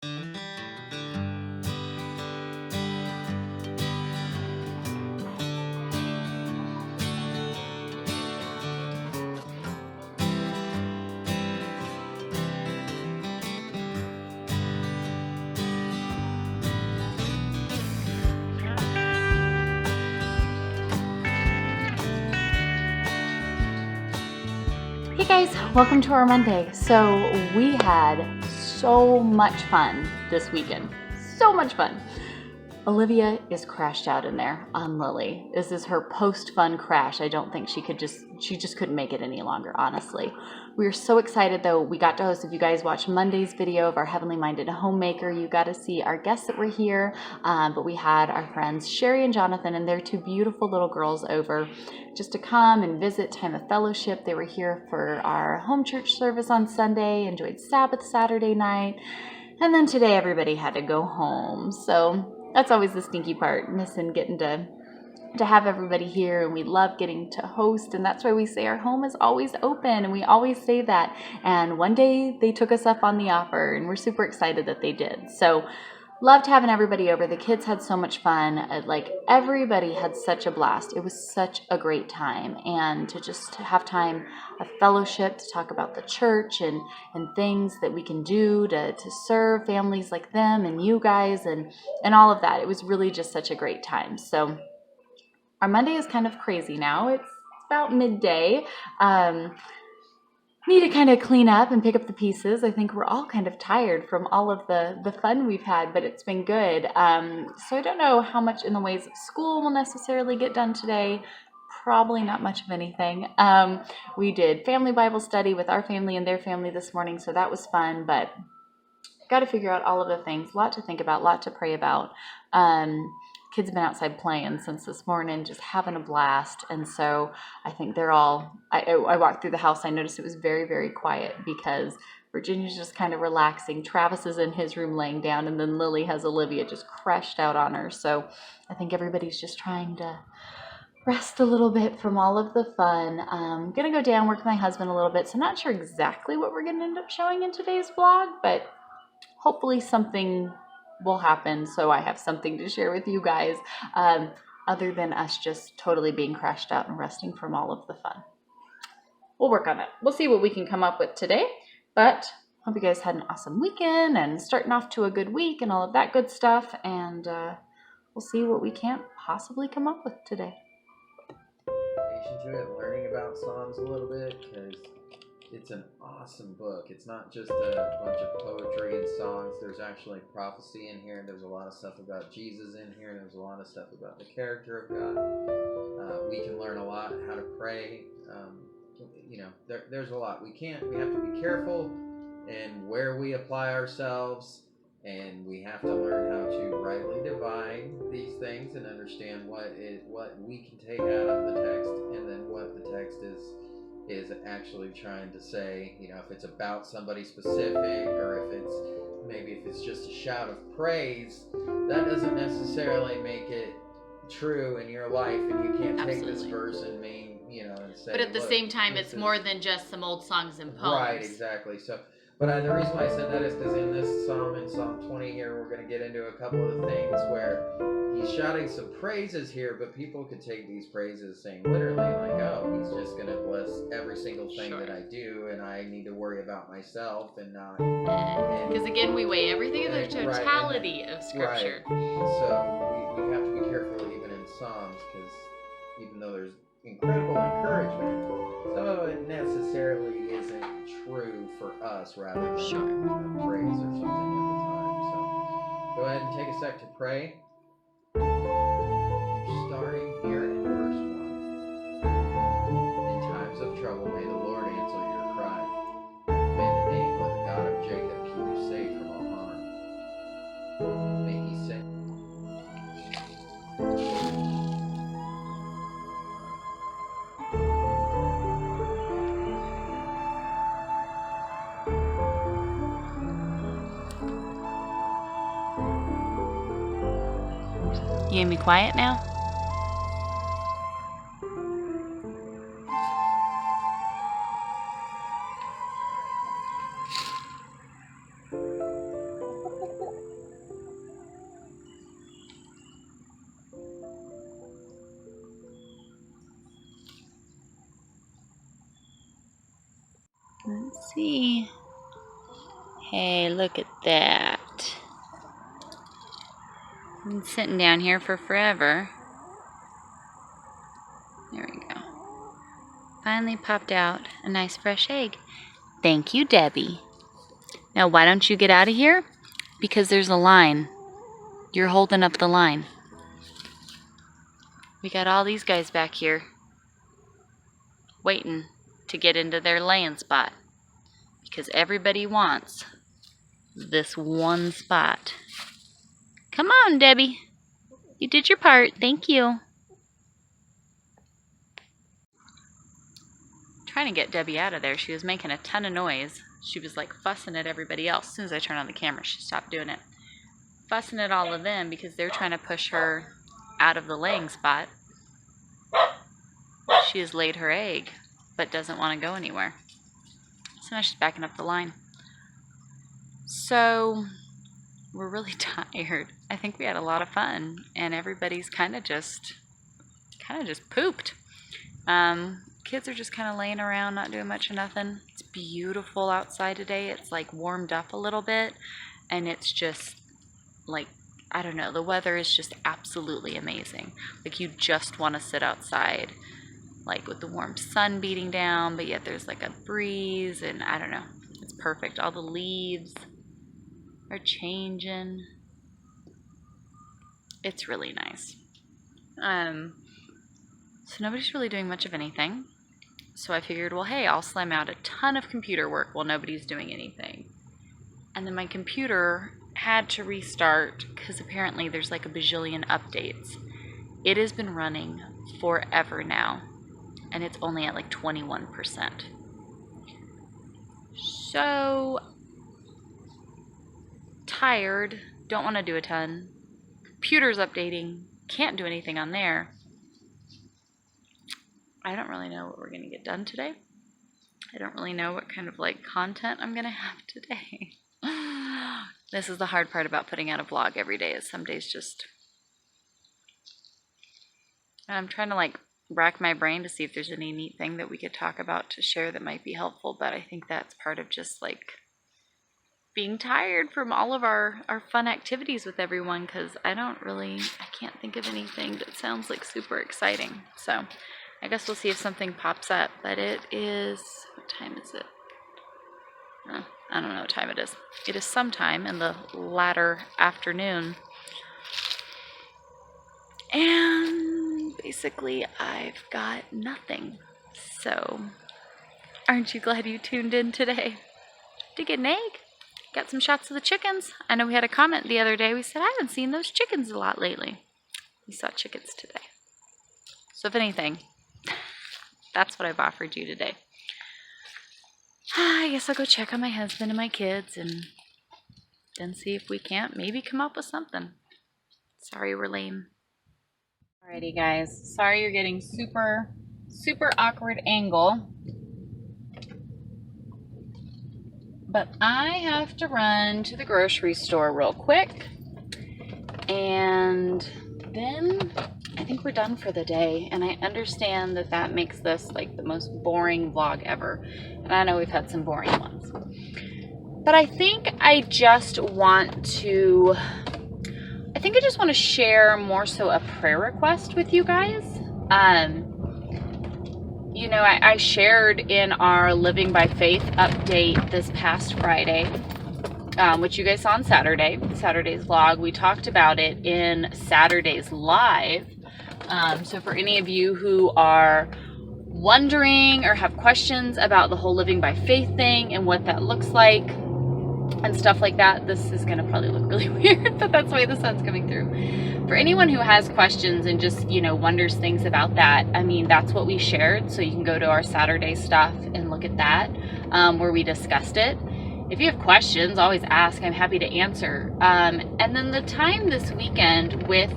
Hey guys, welcome to our Monday. So we had so much fun this weekend. So much fun. Olivia is crashed out in there on Lily. This is her post-fun crash. I don't think she just couldn't make it any longer, honestly. We were so excited though. We got to host, if you guys watched Monday's video of our Heavenly Minded Homemaker, you got to see our guests that were here. But we had our friends Sherry and Jonathan and their two beautiful little girls over just to come and visit, time of fellowship. They were here for our home church service on Sunday, enjoyed Sabbath Saturday night. And then today everybody had to go home. So that's always the stinky part, missing getting to have everybody here, and we love getting to host, and that's why we say our home is always open, and we always say that. And one day they took us up on the offer, and we're super excited that they did. So loved having everybody over. The kids had so much fun. Like, everybody had such a blast. It was such a great time. And to just have time of fellowship, to talk about the church and things that we can do to serve families like them and you guys and all of that. It was really just such a great time. So our Monday is kind of crazy now. It's about midday. Need to kind of clean up and pick up the pieces. I think we're all kind of tired from all of the fun we've had, but it's been good. So I don't know how much in the ways of school will necessarily get done today. Probably not much of anything. We did family Bible study with our family and their family this morning, so that was fun, but got to figure out all of the things. A lot to think about, a lot to pray about. Kids have been outside playing since this morning, just having a blast. And so I think they're all, I walked through the house, I noticed it was very, very quiet because Virginia's just kind of relaxing. Travis is in his room laying down, and then Lily has Olivia just crashed out on her. So I think everybody's just trying to rest a little bit from all of the fun. I'm going to go down, work with my husband a little bit. So I'm not sure exactly what we're going to end up showing in today's vlog, but hopefully something will happen so I have something to share with you guys, other than us just totally being crashed out and resting from all of the fun. We'll work on it. We'll see what we can come up with today, but hope you guys had an awesome weekend and starting off to a good week and all of that good stuff, and we'll see what we can't possibly come up with today. To it, learning about Psalms a little bit, because it's an awesome book. It's not just a bunch of poetry and songs. There's actually prophecy in here. There's a lot of stuff about Jesus in here. There's a lot of stuff about the character of God. We can learn a lot how to pray. There's a lot. We have to be careful in where we apply ourselves, and we have to learn how to rightly divide these things and understand what we can take out of the text, and then what the text is actually trying to say. If it's about somebody specific, or if it's just a shout of praise, that doesn't necessarily make it true in your life, and you can't take this verse and mean, and say, but at the same time, it's more than just some old songs and poems. Right, exactly. So, but the reason why I said that is because in this psalm, in Psalm 20 here, we're going to get into a couple of things where he's shouting some praises here, but people could take these praises saying literally like, oh, he's just going to bless every single thing that I do, and I need to worry about myself and not. Because again, we weigh everything in the totality of Scripture. Right. So we have to be careful even in Psalms, because even though there's incredible encouragement, some of it necessarily isn't true for us, rather than praise or something at the time. So go ahead and take a sec to pray. Starting here in verse 1. In times of trouble, may the Lord answer your cry. May the name of the God of Jacob keep you safe from all harm. May he send. You gonna be quiet now? Let's see. Hey, look at that. I've been sitting down here for forever. There we go. Finally popped out a nice fresh egg. Thank you, Debbie. Now, why don't you get out of here? Because there's a line. You're holding up the line. We got all these guys back here waiting to get into their laying spot because everybody wants this one spot. Come on, Debbie. You did your part. Thank you. Trying to get Debbie out of there. She was making a ton of noise. She was like fussing at everybody else. As soon as I turned on the camera, she stopped doing it. Fussing at all of them because they're trying to push her out of the laying spot. She has laid her egg, but doesn't want to go anywhere. So now she's backing up the line. So we're really tired. I think we had a lot of fun, and everybody's kind of just pooped. Kids are just kind of laying around, not doing much of nothing. It's beautiful outside today. It's like warmed up a little bit, and it's just like, I don't know, the weather is just absolutely amazing. Like, you just want to sit outside, like with the warm sun beating down, but yet there's like a breeze, and I don't know, it's perfect. All the leaves are changing. It's really nice. So nobody's really doing much of anything. So I figured, well, hey, I'll slam out a ton of computer work while nobody's doing anything. And then my computer had to restart because apparently there's like a bajillion updates. It has been running forever now, and it's only at like 21%. So tired, don't want to do a ton. Computer's updating, can't do anything on there. I don't really know what we're going to get done today. I don't really know what kind of like content I'm going to have today. This is the hard part about putting out a vlog every day, is some days just... I'm trying to like rack my brain to see if there's any neat thing that we could talk about to share that might be helpful, but I think that's part of just like being tired from all of our fun activities with everyone, because I can't think of anything that sounds like super exciting. So I guess we'll see if something pops up, but it is, what time is it? I don't know what time it is. It is sometime in the latter afternoon. And basically I've got nothing. So aren't you glad you tuned in today? Did get an egg? Got some shots of the chickens. I know we had a comment the other day. We said, I haven't seen those chickens a lot lately. We saw chickens today. So if anything, that's what I've offered you today. I guess I'll go check on my husband and my kids and then see if we can't maybe come up with something. Sorry we're lame. Alrighty guys, sorry you're getting super awkward angle. But I have to run to the grocery store real quick, and then I think we're done for the day. And I understand that that makes this like the most boring vlog ever, and I know we've had some boring ones, but I think I just want to share more so a prayer request with you guys. You know, I shared in our Living by Faith update this past Friday, which you guys saw on Saturday's vlog. We talked about it in Saturday's live. So for any of you who are wondering or have questions about the whole Living by Faith thing and what that looks like and stuff like that, this is going to probably look really weird, but that's why the sun's coming through. For anyone who has questions and just, you know, wonders things about that, I mean, that's what we shared. So you can go to our Saturday stuff and look at that, where we discussed it. If you have questions, always ask. I'm happy to answer. And then the time this weekend with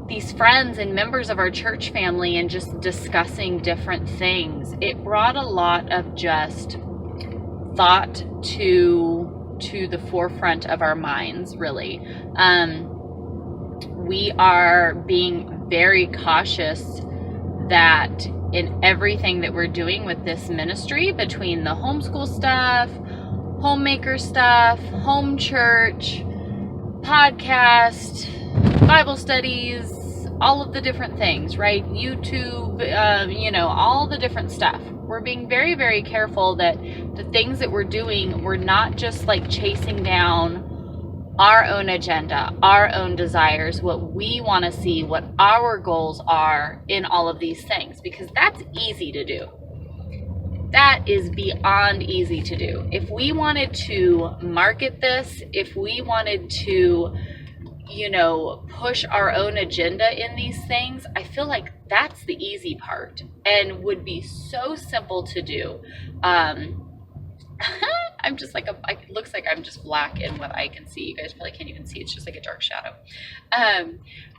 these friends and members of our church family and just discussing different things, it brought a lot of just thought to the forefront of our minds, really. We are being very cautious that in everything that we're doing with this ministry, between the homeschool stuff, homemaker stuff, home church, podcast, Bible studies, all of the different things, right? YouTube, all the different stuff. We're being very, very careful that the things that we're doing, we're not just like chasing down our own agenda, our own desires, what we want to see, what our goals are in all of these things, because that's easy to do. That is beyond easy to do. If we wanted to market this, if we wanted to, push our own agenda in these things, I feel like that's the easy part and would be so simple to do. I'm just like, it looks like I'm just black in what I can see. You guys probably can't even see. It's just like a dark shadow.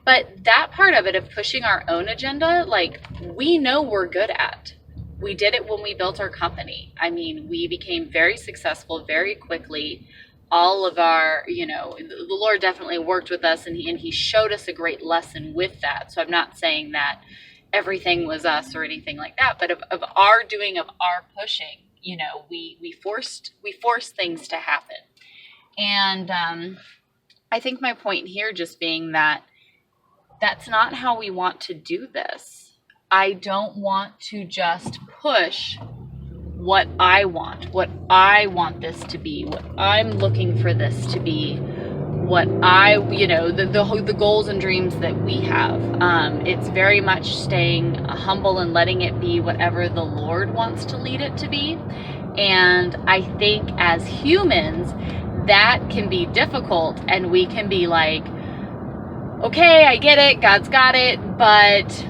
But that part of it, of pushing our own agenda, like, we know we're good at. We did it when we built our company. I mean, we became very successful very quickly. All of our, the Lord definitely worked with us, and he showed us a great lesson with that. So I'm not saying that everything was us or anything like that, but of our doing, of our pushing, we forced things to happen. And I think my point here just being that that's not how we want to do this. I don't want to just push what I want this to be, what I'm looking for this to be, what the goals and dreams that we have. It's very much staying humble and letting it be whatever the Lord wants to lead it to be. And I think as humans, that can be difficult, and we can be like, okay, I get it, God's got it, but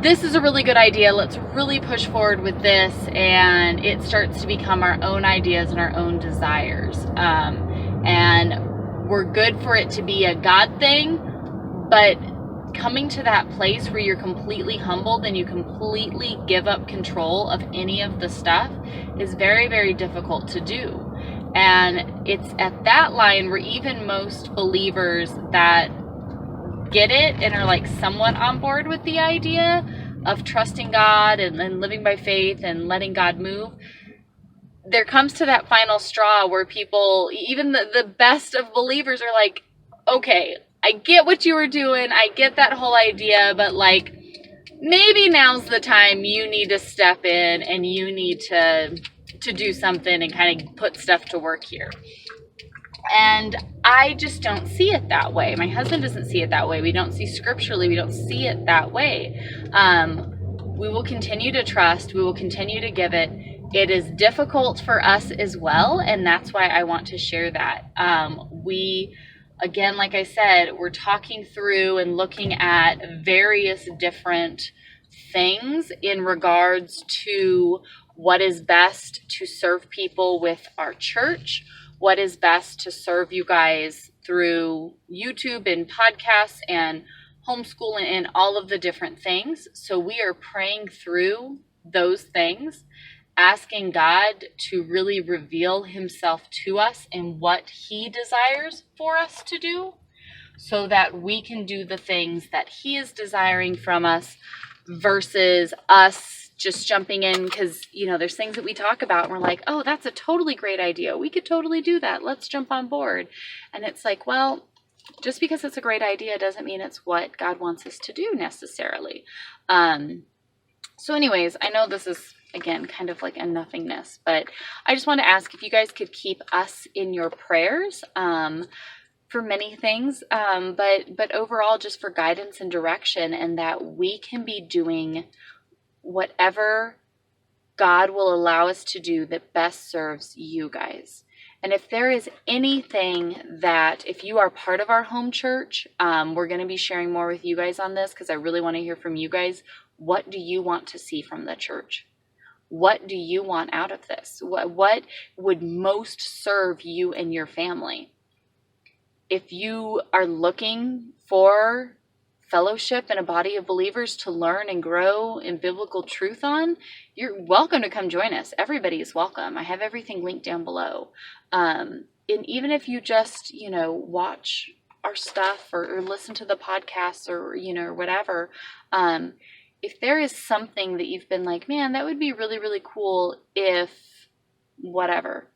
this is a really good idea. Let's really push forward with this. And it starts to become our own ideas and our own desires. And we're good for it to be a God thing, but coming to that place where you're completely humbled and you completely give up control of any of the stuff is very, very difficult to do. And it's at that line where even most believers that get it and are like somewhat on board with the idea of trusting God and living by faith and letting God move, there comes to that final straw where people, even the best of believers, are like, okay, I get what you were doing, I get that whole idea, but like, maybe now's the time you need to step in and you need to do something and kind of put stuff to work here. And I just don't see it that way. My husband doesn't see it that way. We don't see scripturally, we don't see it that way. We will continue to trust. We will continue to give it. It is difficult for us as well, and that's why I want to share that. Again, like I said, we're talking through and looking at various different things in regards to what is best to serve people with our church, what is best to serve you guys through YouTube and podcasts and homeschool and all of the different things. So we are praying through those things, asking God to really reveal himself to us and what he desires for us to do, so that we can do the things that he is desiring from us, versus us just jumping in because, there's things that we talk about and we're like, oh, that's a totally great idea. We could totally do that. Let's jump on board. And it's like, well, just because it's a great idea doesn't mean it's what God wants us to do necessarily. So anyways, I know this is, again, kind of like a nothingness, but I just want to ask if you guys could keep us in your prayers for many things, but overall just for guidance and direction, and that we can be doing whatever God will allow us to do that best serves you guys. And if there is anything that, if you are part of our home church, we're going to be sharing more with you guys on this, because I really want to hear from you guys. What do you want to see from the church? What do you want out of this? What would most serve you and your family? If you are looking for fellowship and a body of believers to learn and grow in biblical truth on, you're welcome to come join us. Everybody is welcome. I have everything linked down below. And even if you just, watch our stuff or listen to the podcasts or, or whatever, if there is something that you've been like, man, that would be really, really cool if whatever,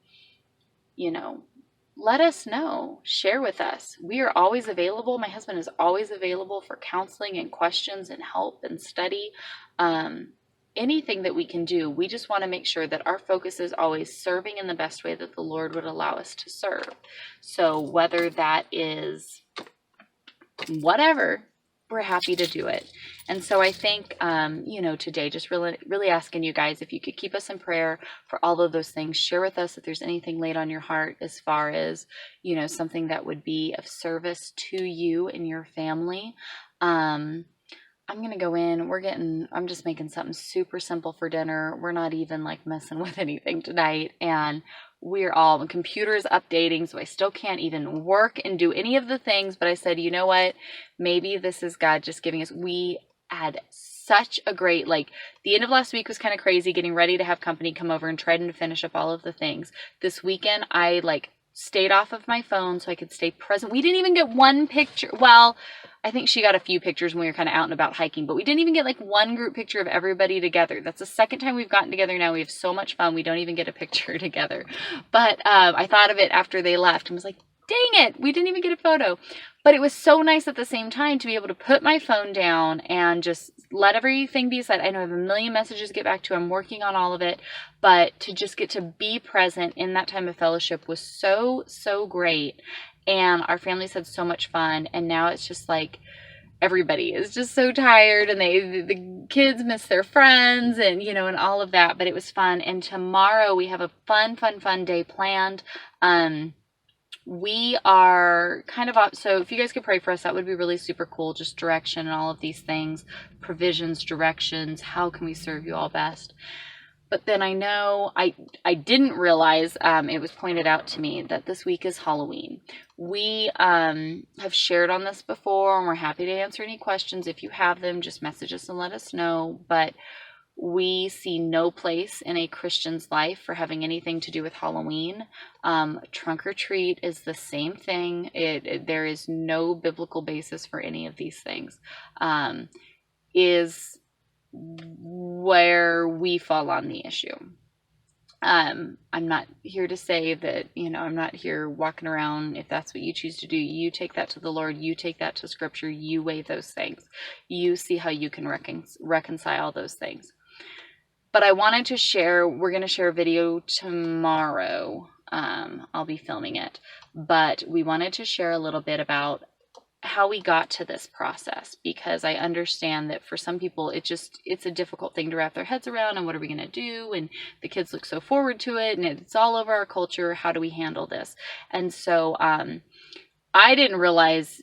let us know. Share with us. We are always available. My husband is always available for counseling and questions and help and study. Anything that we can do. We just want to make sure that our focus is always serving in the best way that the Lord would allow us to serve. So whether that is whatever, we're happy to do it. And so I think, today, just really, really asking you guys if you could keep us in prayer for all of those things. Share with us if there's anything laid on your heart as far as, something that would be of service to you and your family. I'm going to go in. I'm just making something super simple for dinner. We're not even like messing with anything tonight. And the computer is updating, so I still can't even work and do any of the things. But I said, you know what? Maybe this is God just giving us. We had such a great, the end of last week was kind of crazy, getting ready to have company come over and trying to finish up all of the things. This weekend, I stayed off of my phone so I could stay present. We didn't even get one picture. Well, I think she got a few pictures when we were kind of out and about hiking, but we didn't even get one group picture of everybody together. That's the second time we've gotten together now. We have so much fun. We don't even get a picture together. But I thought of it after they left and was like, dang it, we didn't even get a photo. But it was so nice at the same time to be able to put my phone down and just let everything be said. I know I have a million messages to get back to. I'm working on all of it. But to just get to be present in that time of fellowship was so, so great. And our families had so much fun. And now it's just everybody is just so tired, and the kids miss their friends and, and all of that. But it was fun. And tomorrow we have a fun day planned. We are kind of up, so if you guys could pray for us, that would be really super cool. Just direction and all of these things, provisions, directions, how can we serve you all best? But then I know I didn't realize, it was pointed out to me that this week is Halloween. We have shared on this before, and we're happy to answer any questions. If you have them, just message us and let us know. But we see no place in a Christian's life for having anything to do with Halloween. Trunk or treat is the same thing. There is no biblical basis for any of these things. Is where we fall on the issue. I'm not here to say that, I'm not here walking around. If that's what you choose to do, you take that to the Lord, you take that to Scripture, you weigh those things. You see how you can reconcile those things. But I wanted to share, we're going to share a video tomorrow. I'll be filming it. But we wanted to share a little bit about how we got to this process, because I understand that for some people it's a difficult thing to wrap their heads around, and what are we going to do, and the kids look so forward to it, and it's all over our culture. How do we handle this? And so I didn't realize,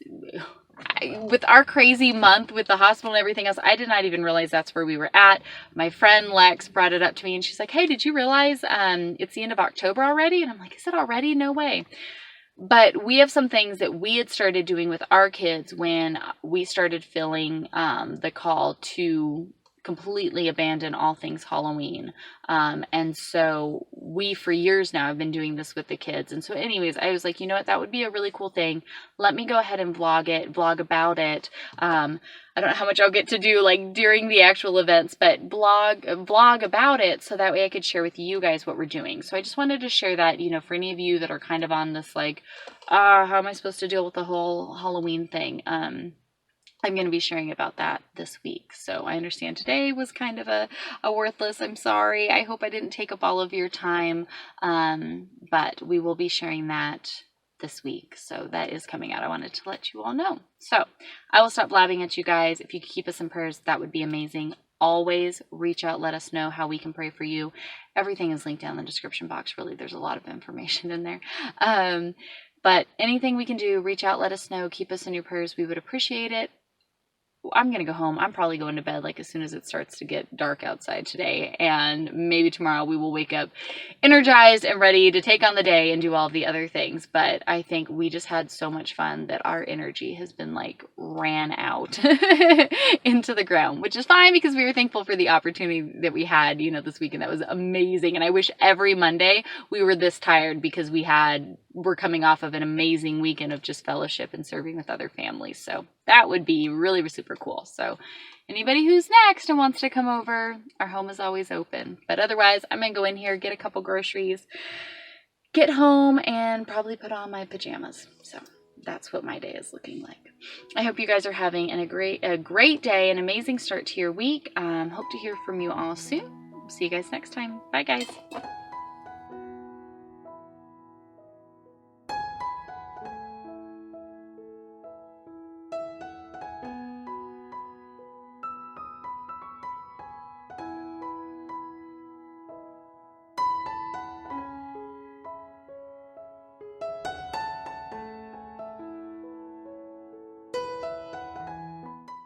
with our crazy month with the hospital and everything else, I did not even realize that's where we were at. My friend Lex brought it up to me, and she's like, hey, did you realize it's the end of October already? And I'm like, is it already? No way. But we have some things that we had started doing with our kids when we started feeling the call to completely abandon all things Halloween. And so we, for years now, have been doing this with the kids. And so anyways, I was like, you know what, that would be a really cool thing. Let me go ahead and vlog about it. I don't know how much I'll get to do during the actual events, but vlog about it, so that way I could share with you guys what we're doing. So I just wanted to share that, for any of you that are kind of on this how am I supposed to deal with the whole Halloween thing? I'm going to be sharing about that this week. So I understand today was kind of a worthless. I'm sorry. I hope I didn't take up all of your time. But we will be sharing that this week. So that is coming out. I wanted to let you all know. So I will stop blabbing at you guys. If you could keep us in prayers, that would be amazing. Always reach out. Let us know how we can pray for you. Everything is linked down in the description box. Really, there's a lot of information in there. But anything we can do, reach out, let us know, keep us in your prayers. We would appreciate it. I'm going to go home. I'm probably going to bed as soon as it starts to get dark outside today. And maybe tomorrow we will wake up energized and ready to take on the day and do all the other things. But I think we just had so much fun that our energy has been ran out into the ground, which is fine because we were thankful for the opportunity that we had, this weekend. That was amazing. And I wish every Monday we were this tired because we had we're coming off of an amazing weekend of just fellowship and serving with other families. So that would be really super cool. So anybody who's next and wants to come over, our home is always open. But otherwise, I'm going to go in here, get a couple groceries, get home, and probably put on my pajamas. So that's what my day is looking like. I hope you guys are having a great day, an amazing start to your week. Hope to hear from you all soon. See you guys next time. Bye, guys.